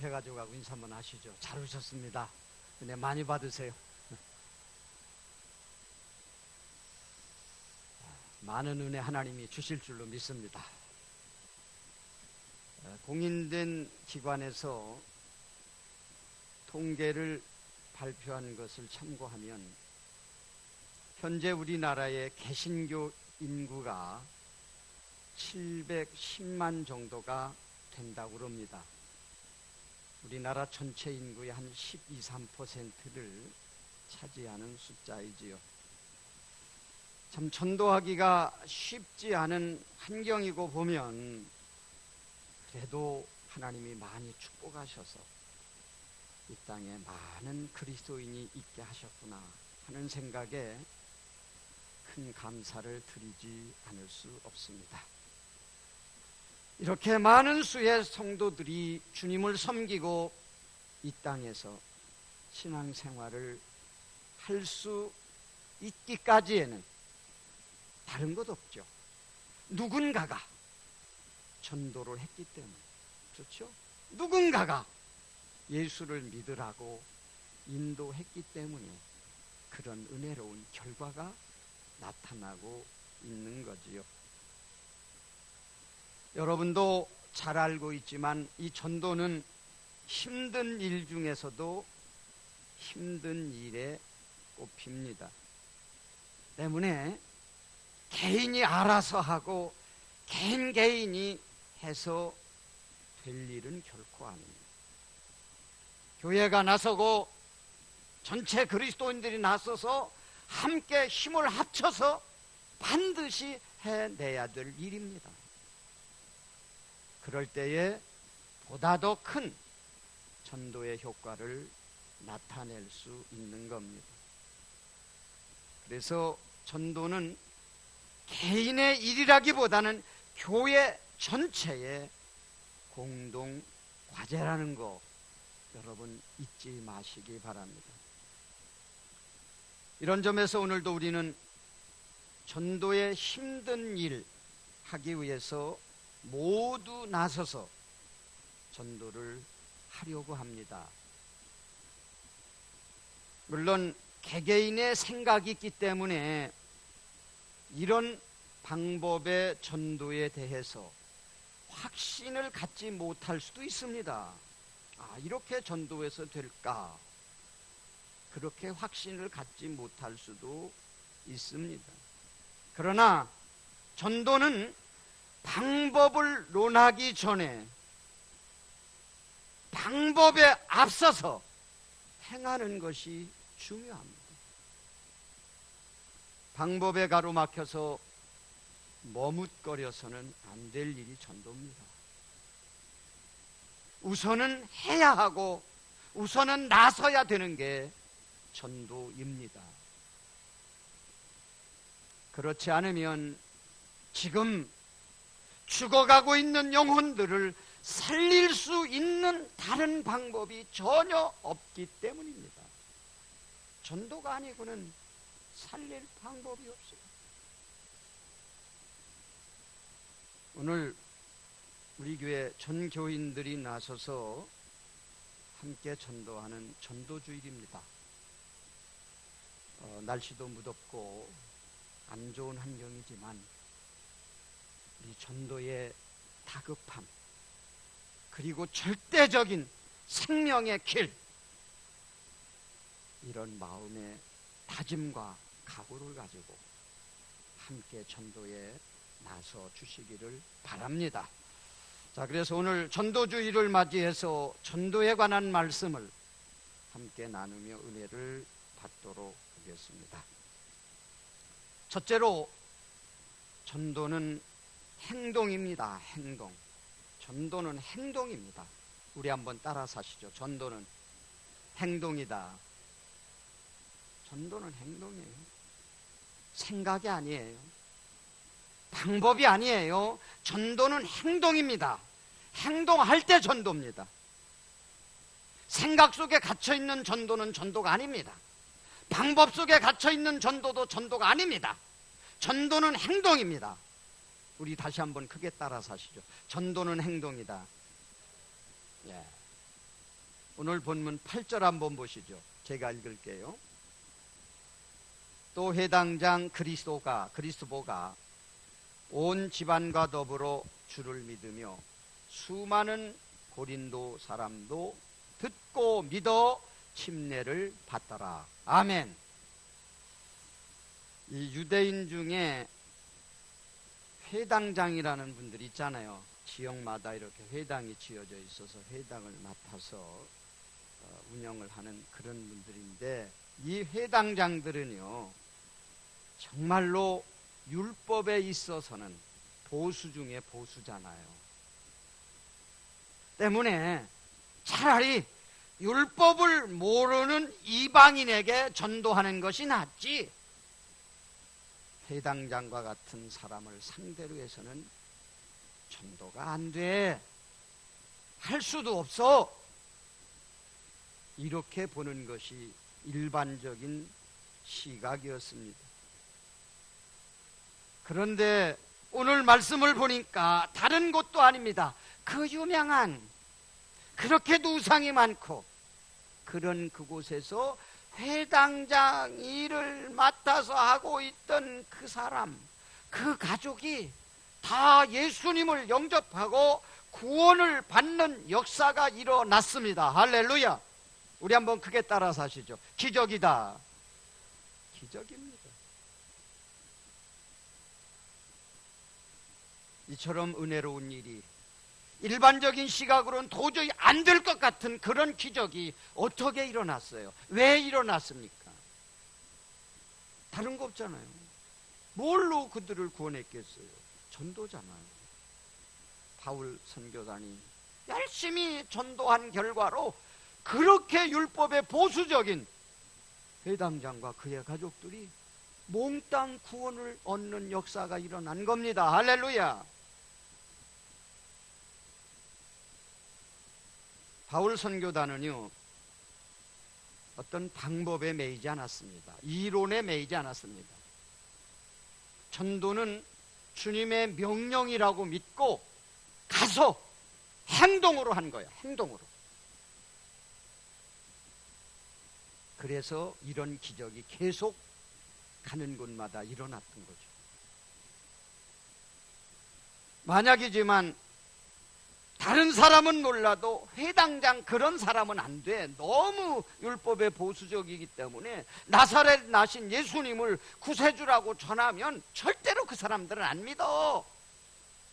옆에 가져가고 인사 한번 하시죠. 잘 오셨습니다. 은혜 많이 받으세요. 많은 은혜 하나님이 주실 줄로 믿습니다. 공인된 기관에서 통계를 발표한 것을 참고하면 현재 우리나라의 개신교 인구가 710만 정도가 된다고 합니다. 우리나라 전체 인구의 한 12, 13%를 차지하는 숫자이지요. 참 전도하기가 쉽지 않은 환경이고 보면 그래도 하나님이 많이 축복하셔서 이 땅에 많은 그리스도인이 있게 하셨구나 하는 생각에 큰 감사를 드리지 않을 수 없습니다. 이렇게 많은 수의 성도들이 주님을 섬기고 이 땅에서 신앙생활을 할 수 있기까지에는 다른 것 없죠. 누군가가 전도를 했기 때문에, 그렇죠? 누군가가 예수를 믿으라고 인도했기 때문에 그런 은혜로운 결과가 나타나고 있는 거지요. 여러분도 잘 알고 있지만 이 전도는 힘든 일 중에서도 힘든 일에 꼽힙니다. 때문에 개인이 알아서 하고 개인이 해서 될 일은 결코 아닙니다. 교회가 나서고 전체 그리스도인들이 나서서 함께 힘을 합쳐서 반드시 해내야 될 일입니다. 그럴 때에 보다 더 큰 전도의 효과를 나타낼 수 있는 겁니다. 그래서 전도는 개인의 일이라기보다는 교회 전체의 공동 과제라는 거 여러분 잊지 마시기 바랍니다. 이런 점에서 오늘도 우리는 전도의 힘든 일 하기 위해서 모두 나서서 전도를 하려고 합니다. 물론 개개인의 생각이 있기 때문에 이런 방법의 전도에 대해서 확신을 갖지 못할 수도 있습니다. 이렇게 전도해서 될까? 그렇게 확신을 갖지 못할 수도 있습니다. 그러나 전도는 방법을 논하기 전에 방법에 앞서서 행하는 것이 중요합니다. 방법에 가로막혀서 머뭇거려서는 안 될 일이 전도입니다. 우선은 해야 하고 우선은 나서야 되는 게 전도입니다. 그렇지 않으면 지금 죽어가고 있는 영혼들을 살릴 수 있는 다른 방법이 전혀 없기 때문입니다. 전도가 아니고는 살릴 방법이 없어요. 오늘 우리 교회 전 교인들이 나서서 함께 전도하는 전도주일입니다. 날씨도 무덥고 안 좋은 환경이지만 이 전도의 다급함 그리고 절대적인 생명의 길, 이런 마음의 다짐과 각오를 가지고 함께 전도에 나서 주시기를 바랍니다. 자, 그래서 오늘 전도주일을 맞이해서 전도에 관한 말씀을 함께 나누며 은혜를 받도록 하겠습니다. 첫째로 전도는 행동입니다. 행동. 전도는 행동입니다. 우리 한번 따라서 하시죠. 전도는 행동이다. 전도는 행동이에요. 생각이 아니에요. 방법이 아니에요. 전도는 행동입니다. 행동할 때 전도입니다. 생각 속에 갇혀있는 전도는 전도가 아닙니다. 방법 속에 갇혀있는 전도도 전도가 아닙니다. 전도는 행동입니다. 우리 다시 한번 크게 따라서 하시죠. 전도는 행동이다. 예. 오늘 본문 8절 한번 보시죠. 제가 읽을게요. 또 회당장 그리스도보가 온 집안과 더불어 주를 믿으며 수많은 고린도 사람도 듣고 믿어 침례를 받더라. 아멘. 이 유대인 중에 회당장이라는 분들이 있잖아요. 지역마다 이렇게 회당이 지어져 있어서 회당을 맡아서 운영을 하는 그런 분들인데, 이 회당장들은요 정말로 율법에 있어서는 보수 중에 보수잖아요. 때문에 차라리 율법을 모르는 이방인에게 전도하는 것이 낫지, 회당장과 같은 사람을 상대로 해서는 전도가 안 돼, 할 수도 없어, 이렇게 보는 것이 일반적인 시각이었습니다. 그런데 오늘 말씀을 보니까 다른 곳도 아닙니다. 그 유명한, 그렇게도 우상이 많고 그런 그곳에서 회당장 일을 맡아서 하고 있던 그 사람, 그 가족이 다 예수님을 영접하고 구원을 받는 역사가 일어났습니다. 할렐루야. 우리 한번 크게 따라서 하시죠. 기적이다. 기적입니다. 이처럼 은혜로운 일이 일반적인 시각으로는 도저히 안 될 것 같은 그런 기적이 어떻게 일어났어요? 왜 일어났습니까? 다른 거 없잖아요. 뭘로 그들을 구원했겠어요? 전도잖아요. 바울 선교단이 열심히 전도한 결과로 그렇게 율법에 보수적인 회당장과 그의 가족들이 몽땅 구원을 얻는 역사가 일어난 겁니다. 할렐루야. 바울 선교단은요 어떤 방법에 매이지 않았습니다. 이론에 매이지 않았습니다. 전도는 주님의 명령이라고 믿고 가서 행동으로 한 거예요. 행동으로. 그래서 이런 기적이 계속 가는 곳마다 일어났던 거죠. 만약이지만 다른 사람은 몰라도 회당장 그런 사람은 안 돼. 너무 율법에 보수적이기 때문에 나사렛 나신 예수님을 구세주라고 전하면 절대로 그 사람들은 안 믿어.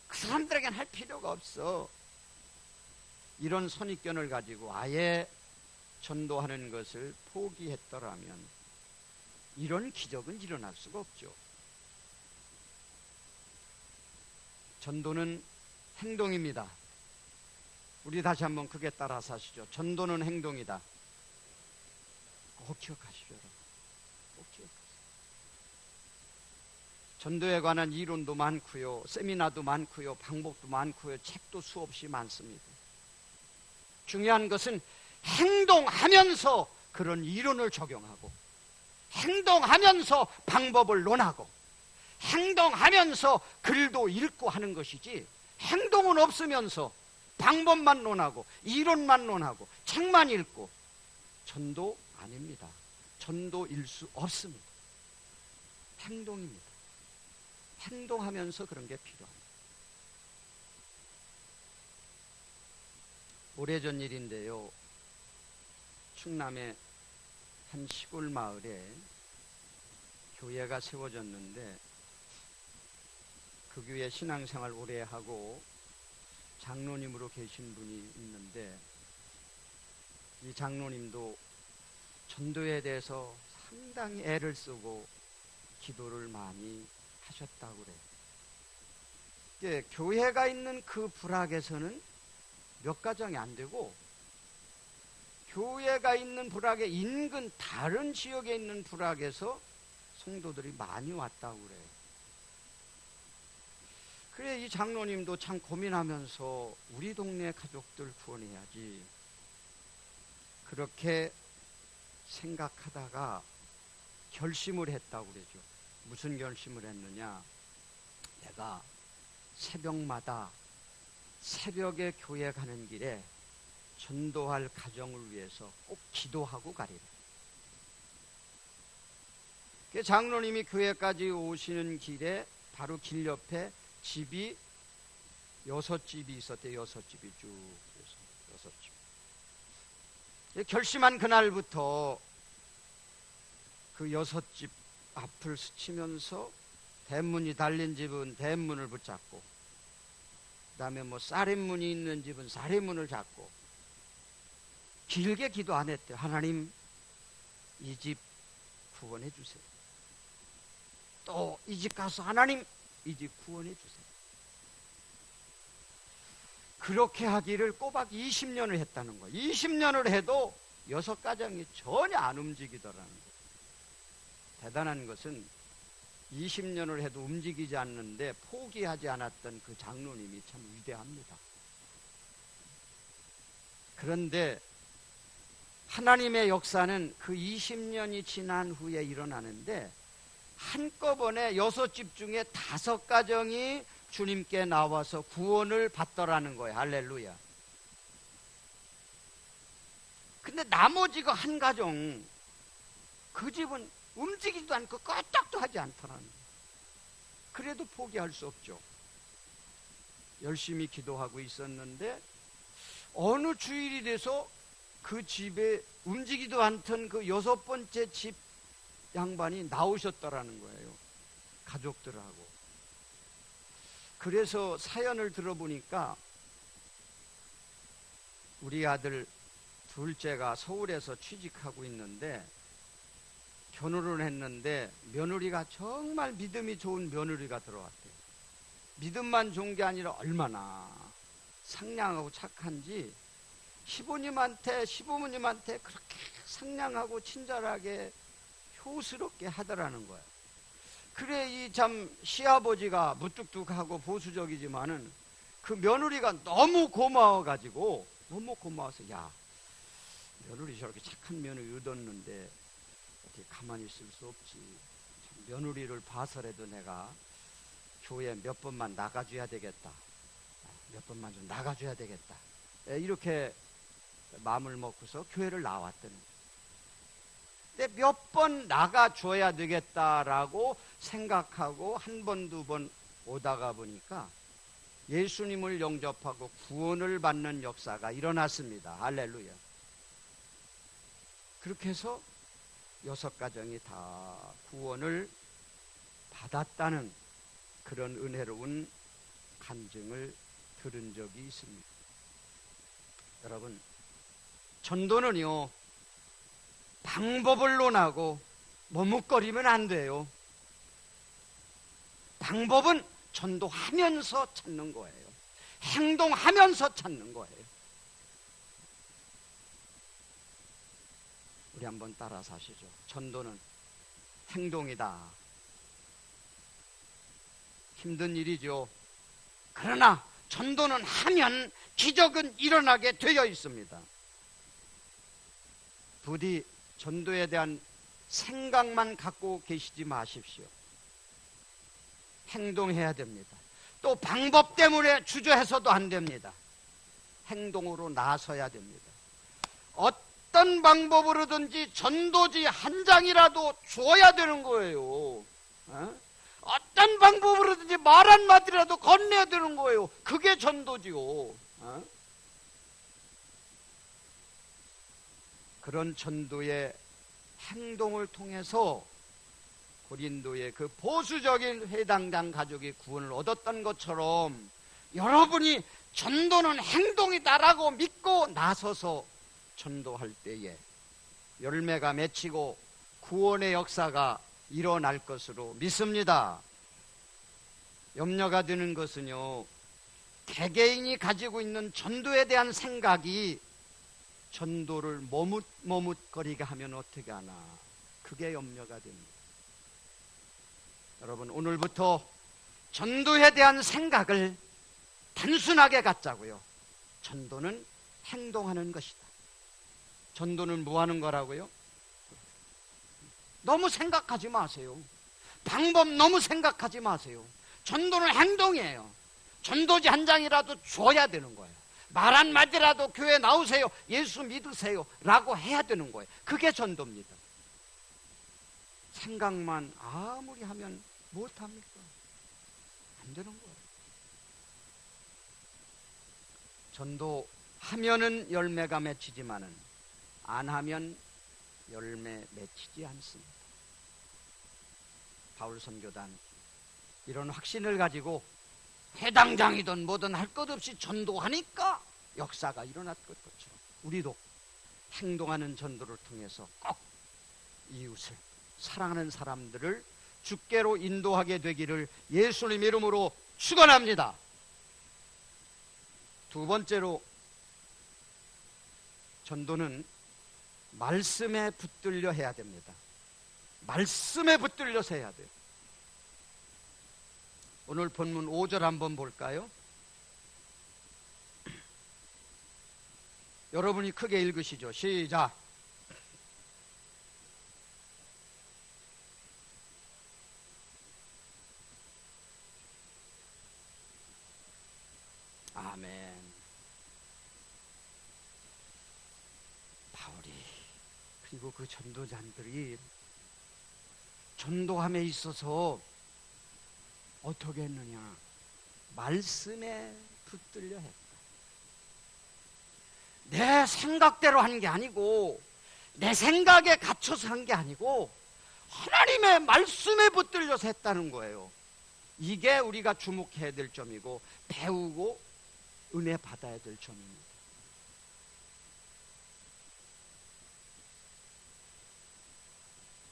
그 사람들에겐 할 필요가 없어. 이런 선입견을 가지고 아예 전도하는 것을 포기했더라면 이런 기적은 일어날 수가 없죠. 전도는 행동입니다. 우리 다시 한번 크게 따라서 하시죠. 전도는 행동이다. 꼭 기억하시죠, 여러분. 꼭 기억하세요. 전도에 관한 이론도 많고요, 세미나도 많고요, 방법도 많고요, 책도 수없이 많습니다. 중요한 것은 행동하면서 그런 이론을 적용하고, 행동하면서 방법을 논하고, 행동하면서 글도 읽고 하는 것이지, 행동은 없으면서 방법만 논하고 이론만 논하고 책만 읽고 전도 아닙니다. 전도일 수 없습니다. 행동입니다. 행동하면서 그런 게 필요합니다. 오래전 일인데요, 충남의 한 시골 마을에 교회가 세워졌는데 그 교회 신앙생활 오래 하고 장로님으로 계신 분이 있는데, 이 장로님도 전도에 대해서 상당히 애를 쓰고 기도를 많이 하셨다고 그래요. 교회가 있는 그 부락에서는 몇 가정이 안 되고, 교회가 있는 부락의 인근 다른 지역에 있는 부락에서 성도들이 많이 왔다고 그래요. 그래, 이 장로님도 참 고민하면서 우리 동네 가족들 구원해야지, 그렇게 생각하다가 결심을 했다고 그러죠. 무슨 결심을 했느냐? 내가 새벽마다 새벽에 교회 가는 길에 전도할 가정을 위해서 꼭 기도하고 가리라. 장로님이 교회까지 오시는 길에 바로 길 옆에 집이 6집이 있었대요. 6집이 쭉 6집. 결심한 그날부터 그 6집 앞을 스치면서 대문이 달린 집은 대문을 붙잡고, 그 다음에 쌀문이 있는 집은 쌀문을 잡고, 길게 기도 안 했대요. 하나님, 이 집 구원해 주세요. 또 이 집 가서 하나님, 이 집 구원해 주세요. 그렇게 하기를 꼬박 20년을 했다는 거예요. 20년을 해도 6가정이 전혀 안 움직이더라는 거예요. 대단한 것은 20년을 해도 움직이지 않는데 포기하지 않았던 그 장로님이 참 위대합니다. 그런데 하나님의 역사는 그 20년이 지난 후에 일어나는데, 한꺼번에 6집 중에 5가정이 주님께 나와서 구원을 받더라는 거예요. 할렐루야. 근데 나머지 그 한 가정, 그 집은 움직이지도 않고 끄떡도 하지 않더라는 거예요. 그래도 포기할 수 없죠. 열심히 기도하고 있었는데 어느 주일이 돼서 그 집에 움직이지도 않던 그 6번째 집 양반이 나오셨더라는 거예요. 가족들하고. 그래서 사연을 들어보니까 우리 아들 둘째가 서울에서 취직하고 있는데 결혼을 했는데 며느리가 정말 믿음이 좋은 며느리가 들어왔대요. 믿음만 좋은 게 아니라 얼마나 상냥하고 착한지 시부모님한테 그렇게 상냥하고 친절하게 효스럽게 하더라는 거예요. 그래 이 참 시아버지가 무뚝뚝하고 보수적이지만은 그 며느리가 너무 고마워가지고, 너무 고마워서, 야, 며느리 저렇게 착한 며느리 얻었는데 어떻게 가만히 있을 수 없지. 참 며느리를 봐서라도 내가 교회 몇 번만 나가줘야 되겠다. 몇 번만 좀 나가줘야 되겠다. 이렇게 마음을 먹고서 교회를 나왔더니, 근데 몇 번 나가줘야 되겠다라고 생각하고 한 번, 두 번 오다가 보니까 예수님을 영접하고 구원을 받는 역사가 일어났습니다. 할렐루야. 그렇게 해서 6가정이 다 구원을 받았다는 그런 은혜로운 간증을 들은 적이 있습니다. 여러분, 전도는요, 방법을 논하고 머뭇거리면 안 돼요. 방법은 전도하면서 찾는 거예요. 행동하면서 찾는 거예요. 우리 한번 따라 사시죠. 전도는 행동이다. 힘든 일이죠. 그러나 전도는 하면 기적은 일어나게 되어 있습니다. 부디 전도에 대한 생각만 갖고 계시지 마십시오. 행동해야 됩니다. 또 방법 때문에 주저해서도 안 됩니다. 행동으로 나서야 됩니다. 어떤 방법으로든지 전도지 한 장이라도 줘야 되는 거예요. 어떤 방법으로든지 말 한마디라도 건네야 되는 거예요. 그게 전도지요. 그런 전도의 행동을 통해서 고린도의 그 보수적인 회당장 가족이 구원을 얻었던 것처럼 여러분이 전도는 행동이다라고 믿고 나서서 전도할 때에 열매가 맺히고 구원의 역사가 일어날 것으로 믿습니다. 염려가 되는 것은요, 개개인이 가지고 있는 전도에 대한 생각이 전도를 머뭇거리게 하면 어떻게 하나, 그게 염려가 됩니다. 여러분, 오늘부터 전도에 대한 생각을 단순하게 갖자고요. 전도는 행동하는 것이다. 전도는 뭐 하는 거라고요? 너무 생각하지 마세요. 방법 너무 생각하지 마세요. 전도는 행동이에요. 전도지 한 장이라도 줘야 되는 거예요. 말 한마디라도 교회 나오세요, 예수 믿으세요 라고 해야 되는 거예요. 그게 전도입니다. 생각만 아무리 하면 못합니까? 안 되는 거예요. 전도하면은 열매가 맺히지만은 안 하면 열매 맺히지 않습니다. 바울 선교단 이런 확신을 가지고 회당장이든 뭐든 할 것 없이 전도하니까 역사가 일어났던 것처럼 우리도 행동하는 전도를 통해서 꼭 이웃을, 사랑하는 사람들을 주께로 인도하게 되기를 예수님 이름으로 축원합니다. 두 번째로, 전도는 말씀에 붙들려 해야 됩니다. 말씀에 붙들려서 해야 돼요. 오늘 본문 5절 한번 볼까요? 여러분이 크게 읽으시죠. 시작. 아멘. 바울이 그리고 그 전도자들이 전도함에 있어서 어떻게 했느냐? 말씀에 붙들려 했다. 내 생각대로 한 게 아니고, 내 생각에 갇혀서 한 게 아니고 하나님의 말씀에 붙들려서 했다는 거예요. 이게 우리가 주목해야 될 점이고 배우고 은혜 받아야 될 점입니다.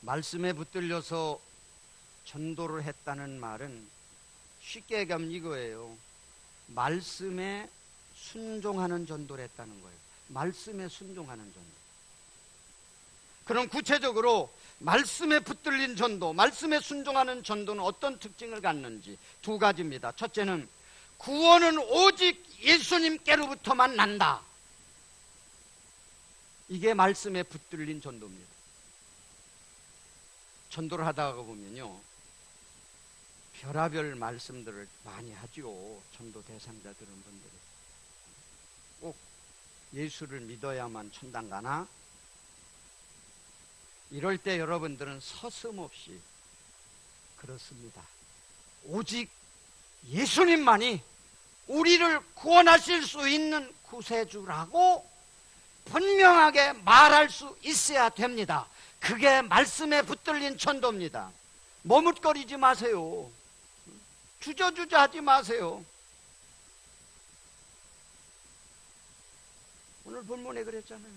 말씀에 붙들려서 전도를 했다는 말은 쉽게 얘기하면 이거예요. 말씀에 순종하는 전도를 했다는 거예요. 말씀에 순종하는 전도. 그럼 구체적으로 말씀에 붙들린 전도, 말씀에 순종하는 전도는 어떤 특징을 갖는지 두 가지입니다. 첫째는 구원은 오직 예수님께로부터만 난다. 이게 말씀에 붙들린 전도입니다. 전도를 하다가 보면요, 별하별 말씀들을 많이 하죠. 전도 대상자들은 분들이 꼭 예수를 믿어야만 천당 가나? 이럴 때 여러분들은 서슴없이 그렇습니다. 오직 예수님만이 우리를 구원하실 수 있는 구세주라고 분명하게 말할 수 있어야 됩니다. 그게 말씀에 붙들린 전도입니다. 머뭇거리지 마세요. 주저주저 하지 마세요. 오늘 본문에 그랬잖아요.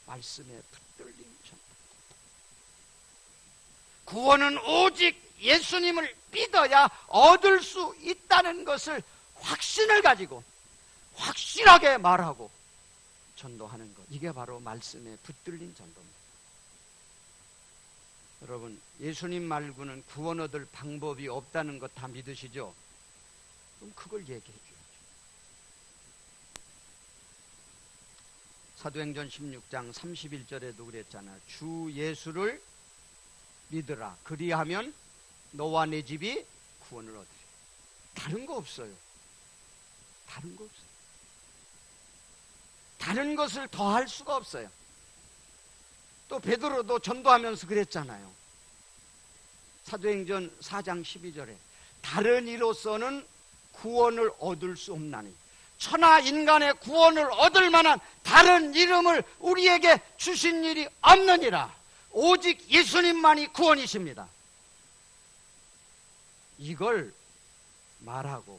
말씀에 붙들린 전도. 구원은 오직 예수님을 믿어야 얻을 수 있다는 것을 확신을 가지고 확실하게 말하고 전도하는 것. 이게 바로 말씀에 붙들린 전도입니다. 여러분, 예수님 말고는 구원 얻을 방법이 없다는 것 다 믿으시죠? 그럼 그걸 얘기해 줘야죠. 사도행전 16장 31절에도 그랬잖아요. 주 예수를 믿으라. 그리하면 너와 내 집이 구원을 얻으리. 다른 거 없어요. 다른 거 없어요. 다른 것을 더 할 수가 없어요. 또 베드로도 전도하면서 그랬잖아요. 사도행전 4장 12절에 다른 이로서는 구원을 얻을 수 없나니 천하 인간의 구원을 얻을 만한 다른 이름을 우리에게 주신 일이 없느니라. 오직 예수님만이 구원이십니다. 이걸 말하고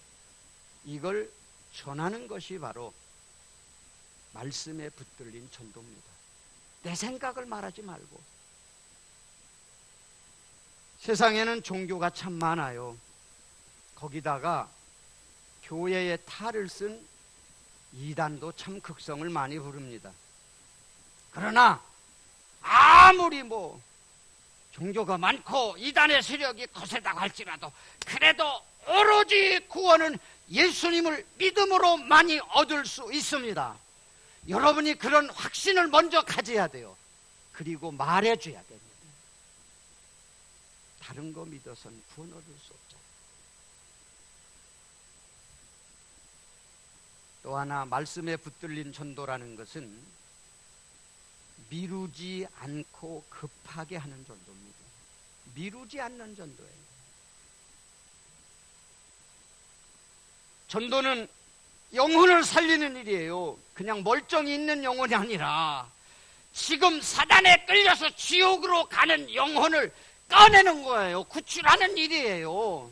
이걸 전하는 것이 바로 말씀에 붙들린 전도입니다. 내 생각을 말하지 말고. 세상에는 종교가 참 많아요. 거기다가 교회의 탈을 쓴 이단도 참 극성을 많이 부릅니다. 그러나 아무리 종교가 많고 이단의 세력이 거세다고 할지라도 그래도 오로지 구원은 예수님을 믿음으로만이 얻을 수 있습니다. 여러분이 그런 확신을 먼저 가져야 돼요. 그리고 말해줘야 됩니다. 다른 거 믿어서는 구원 얻을 수 없잖아요. 또 하나 말씀에 붙들린 전도라는 것은 미루지 않고 급하게 하는 전도입니다. 미루지 않는 전도예요. 전도는 영혼을 살리는 일이에요. 그냥 멀쩡히 있는 영혼이 아니라 지금 사단에 끌려서 지옥으로 가는 영혼을 꺼내는 거예요. 구출하는 일이에요.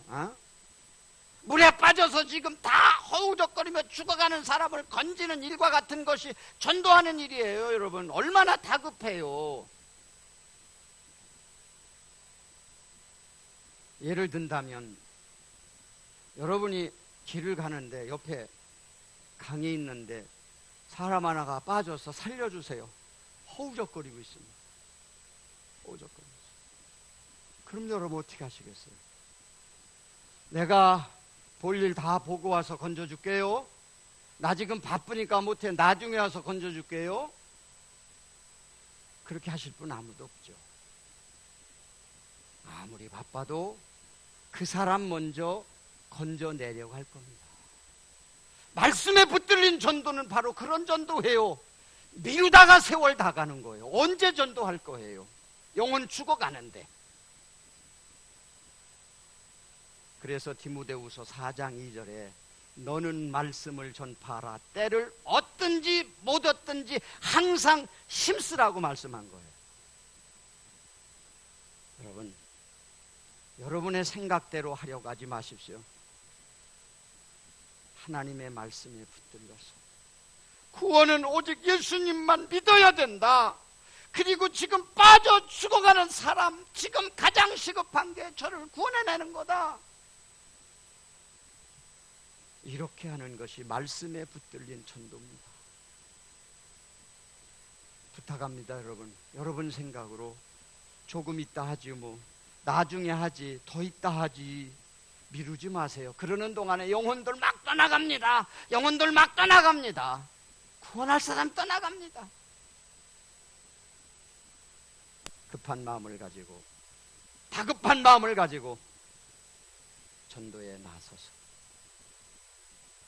물에 빠져서 지금 다 허우적거리며 죽어가는 사람을 건지는 일과 같은 것이 전도하는 일이에요. 여러분, 얼마나 다급해요. 예를 든다면 여러분이 길을 가는데 옆에 강이 있는데 사람 하나가 빠져서 살려주세요. 허우적거리고 있습니다. 허우적거리고 있습니다. 그럼 여러분 어떻게 하시겠어요? 내가 볼 일 다 보고 와서 건져줄게요. 나 지금 바쁘니까 못해. 나중에 와서 건져줄게요. 그렇게 하실 분 아무도 없죠. 아무리 바빠도 그 사람 먼저 건져내려고 할 겁니다. 말씀에 붙들린 전도는 바로 그런 전도예요. 미루다가 세월 다 가는 거예요. 언제 전도할 거예요? 영혼 죽어가는데. 그래서 디모데후서 4장 2절에 너는 말씀을 전파하라. 때를 얻든지 못 얻든지 항상 힘쓰라고 말씀한 거예요. 여러분, 여러분의 생각대로 하려고 하지 마십시오. 하나님의 말씀에 붙들려서 구원은 오직 예수님만 믿어야 된다. 그리고 지금 빠져 죽어가는 사람, 지금 가장 시급한 게 저를 구원해내는 거다. 이렇게 하는 것이 말씀에 붙들린 전도입니다. 부탁합니다, 여러분. 여러분 생각으로 조금 있다 하지, 뭐 나중에 하지, 더 있다 하지, 미루지 마세요. 그러는 동안에 영혼들 막 떠나갑니다. 영혼들 막 떠나갑니다. 구원할 사람 떠나갑니다. 급한 마음을 가지고, 다급한 마음을 가지고 전도에 나서서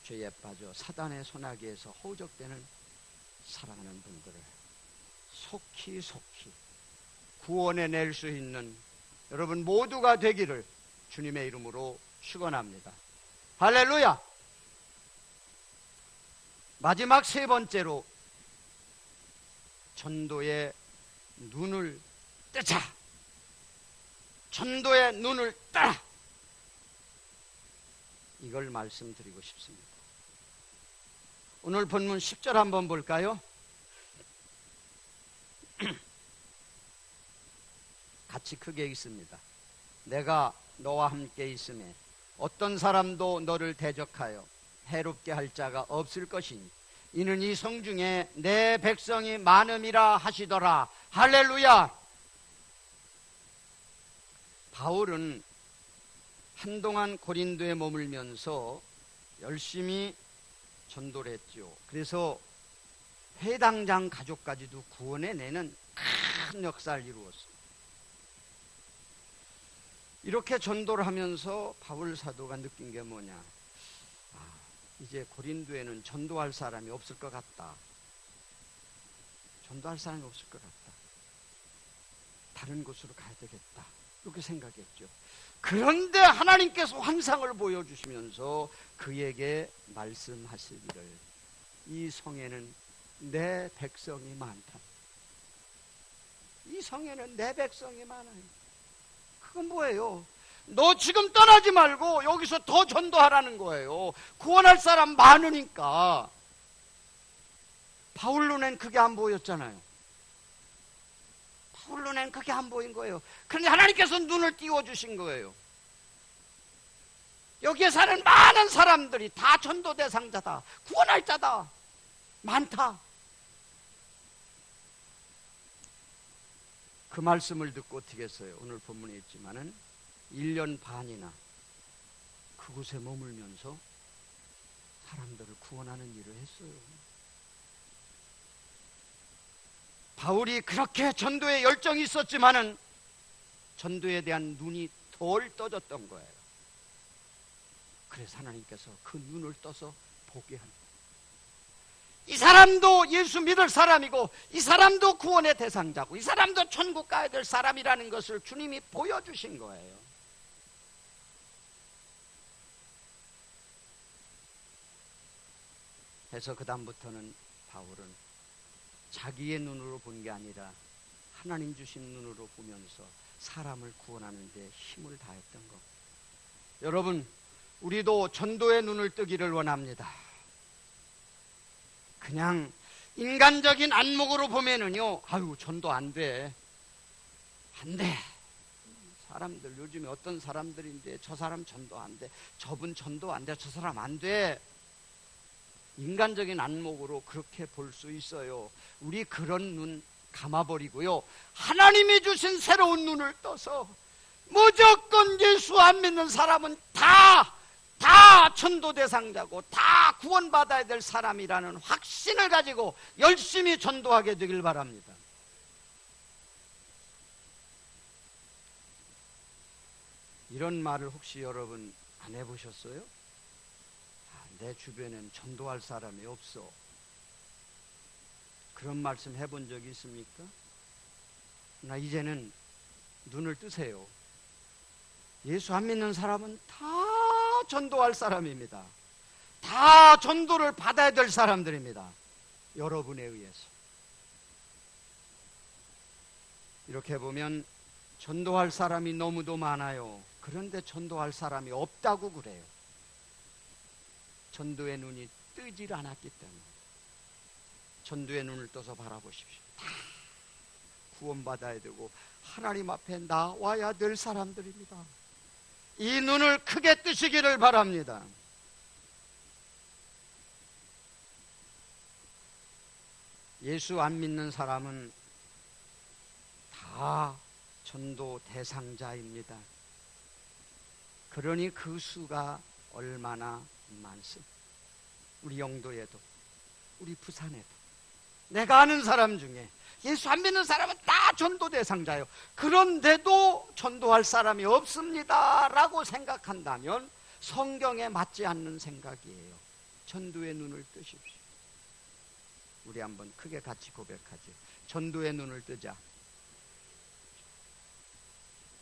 죄에 빠져 사단의 소나기에서 허우적대는 사랑하는 분들을 속히 구원해낼 수 있는 여러분 모두가 되기를 주님의 이름으로 축원합니다. 할렐루야. 마지막 세 번째로 전도의 눈을 뜨자. 전도의 눈을 뜨라. 이걸 말씀드리고 싶습니다. 오늘 본문 10절 한번 볼까요? 같이 크게 읽습니다. 내가 너와 함께 있음에 어떤 사람도 너를 대적하여 해롭게 할 자가 없을 것이니 이는 이 성중에 내 백성이 많음이라 하시더라. 할렐루야. 바울은 한동안 고린도에 머물면서 열심히 전도를 했죠. 그래서 회당장 가족까지도 구원해내는 큰 역사를 이루었습니다. 이렇게 전도를 하면서 바울 사도가 느낀 게 뭐냐? 이제 고린도에는 전도할 사람이 없을 것 같다. 전도할 사람이 없을 것 같다. 다른 곳으로 가야 되겠다. 이렇게 생각했죠. 그런데 하나님께서 환상을 보여주시면서 그에게 말씀하시기를 이 성에는 내 백성이 많다. 이 성에는 내 백성이 많아요. 그건 뭐예요? 너 지금 떠나지 말고 여기서 더 전도하라는 거예요. 구원할 사람 많으니까. 바울 눈엔 그게 안 보였잖아요. 바울 눈엔 그게 안 보인 거예요. 그런데 하나님께서 눈을 띄워주신 거예요. 여기에 사는 많은 사람들이 다 전도 대상자다. 구원할 자다. 많다. 그 말씀을 듣고 어떻게 했어요? 오늘 본문에 있지만은 1년 반이나 그곳에 머물면서 사람들을 구원하는 일을 했어요. 바울이 그렇게 전도에 열정이 있었지만은 전도에 대한 눈이 덜 떠졌던 거예요. 그래서 하나님께서 그 눈을 떠서 보게 합니다. 이 사람도 예수 믿을 사람이고, 이 사람도 구원의 대상자고, 이 사람도 천국 가야 될 사람이라는 것을 주님이 보여주신 거예요. 그래서 그 다음부터는 바울은 자기의 눈으로 본 게 아니라 하나님 주신 눈으로 보면서 사람을 구원하는 데 힘을 다했던 것. 여러분, 우리도 전도의 눈을 뜨기를 원합니다. 그냥 인간적인 안목으로 보면은요, 아유, 전도 안 돼. 안 돼. 사람들, 요즘에 어떤 사람들인데 저 사람 전도 안 돼. 저분 전도 안 돼. 저 사람 안 돼. 인간적인 안목으로 그렇게 볼 수 있어요. 우리 그런 눈 감아버리고요, 하나님이 주신 새로운 눈을 떠서 무조건 예수 안 믿는 사람은 다 전도 대상자고 다 구원받아야 될 사람이라는 확신을 가지고 열심히 전도하게 되길 바랍니다. 이런 말을 혹시 여러분 안 해보셨어요? 내 주변엔 전도할 사람이 없어. 그런 말씀 해본 적이 있습니까? 나 이제는 눈을 뜨세요. 예수 안 믿는 사람은 다 전도할 사람입니다. 다 전도를 받아야 될 사람들입니다. 여러분에 의해서. 이렇게 보면 전도할 사람이 너무도 많아요. 그런데 전도할 사람이 없다고 그래요. 전도의 눈이 뜨질 않았기 때문에. 전도의 눈을 떠서 바라보십시오. 다 구원받아야 되고 하나님 앞에 나와야 될 사람들입니다. 이 눈을 크게 뜨시기를 바랍니다. 예수 안 믿는 사람은 다 전도 대상자입니다. 그러니 그 수가 얼마나 많습니다. 우리 영도에도, 우리 부산에도, 내가 아는 사람 중에 예수 안 믿는 사람은 다 전도 대상자예요. 그런데도 전도할 사람이 없습니다 라고 생각한다면 성경에 맞지 않는 생각이에요. 전도의 눈을 뜨십시오. 우리 한번 크게 같이 고백하죠. 전도의 눈을 뜨자.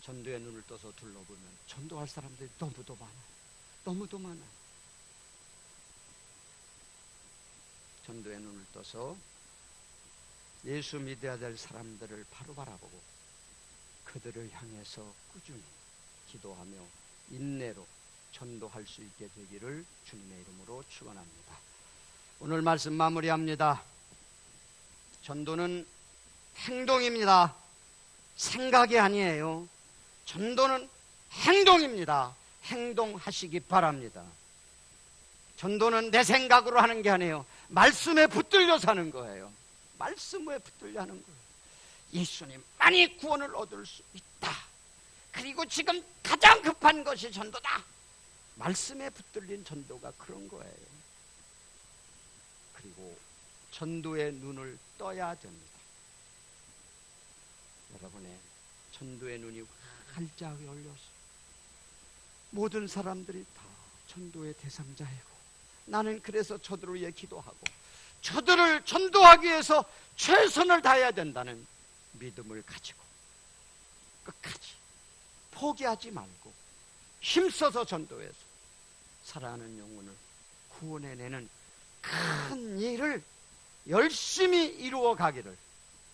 전도의 눈을 떠서 둘러보면 전도할 사람들이 너무도 많아요. 너무도 많아요. 전도의 눈을 떠서 예수 믿어야 될 사람들을 바로 바라보고 그들을 향해서 꾸준히 기도하며 인내로 전도할 수 있게 되기를 주님의 이름으로 축원합니다. 오늘 말씀 마무리합니다. 전도는 행동입니다. 생각이 아니에요. 전도는 행동입니다. 행동하시기 바랍니다. 전도는 내 생각으로 하는 게 아니에요. 말씀에 붙들려서 하는 거예요. 말씀에 붙들려 하는 거예요. 예수님만이 구원을 얻을 수 있다. 그리고 지금 가장 급한 것이 전도다. 말씀에 붙들린 전도가 그런 거예요. 그리고 전도의 눈을 떠야 됩니다. 여러분의 전도의 눈이 활짝 열려서 모든 사람들이 다 전도의 대상자이고, 나는 그래서 저들을 위해 기도하고 저들을 전도하기 위해서 최선을 다해야 된다는 믿음을 가지고 끝까지 포기하지 말고 힘써서 전도해서 살아가는 영혼을 구원해내는 큰 일을 열심히 이루어 가기를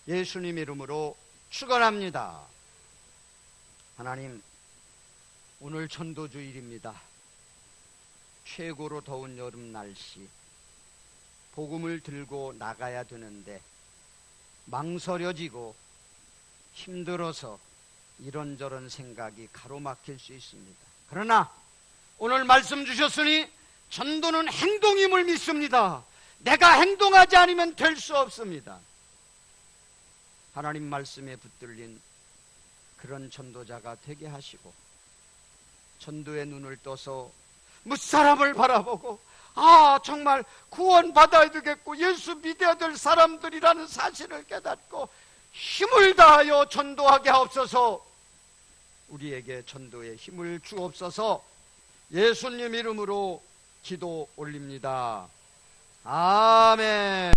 예수님 이름으로 축원합니다. 하나님, 오늘 전도주일입니다. 최고로 더운 여름 날씨, 복음을 들고 나가야 되는데 망설여지고 힘들어서 이런저런 생각이 가로막힐 수 있습니다. 그러나 오늘 말씀 주셨으니 전도는 행동임을 믿습니다. 내가 행동하지 않으면 될 수 없습니다. 하나님 말씀에 붙들린 그런 전도자가 되게 하시고 전도의 눈을 떠서 무사람을 바라보고 정말 구원받아야 되겠고 예수 믿어야 될 사람들이라는 사실을 깨닫고 힘을 다하여 전도하게 하옵소서. 우리에게 전도의 힘을 주옵소서. 예수님 이름으로 기도 올립니다. 아멘.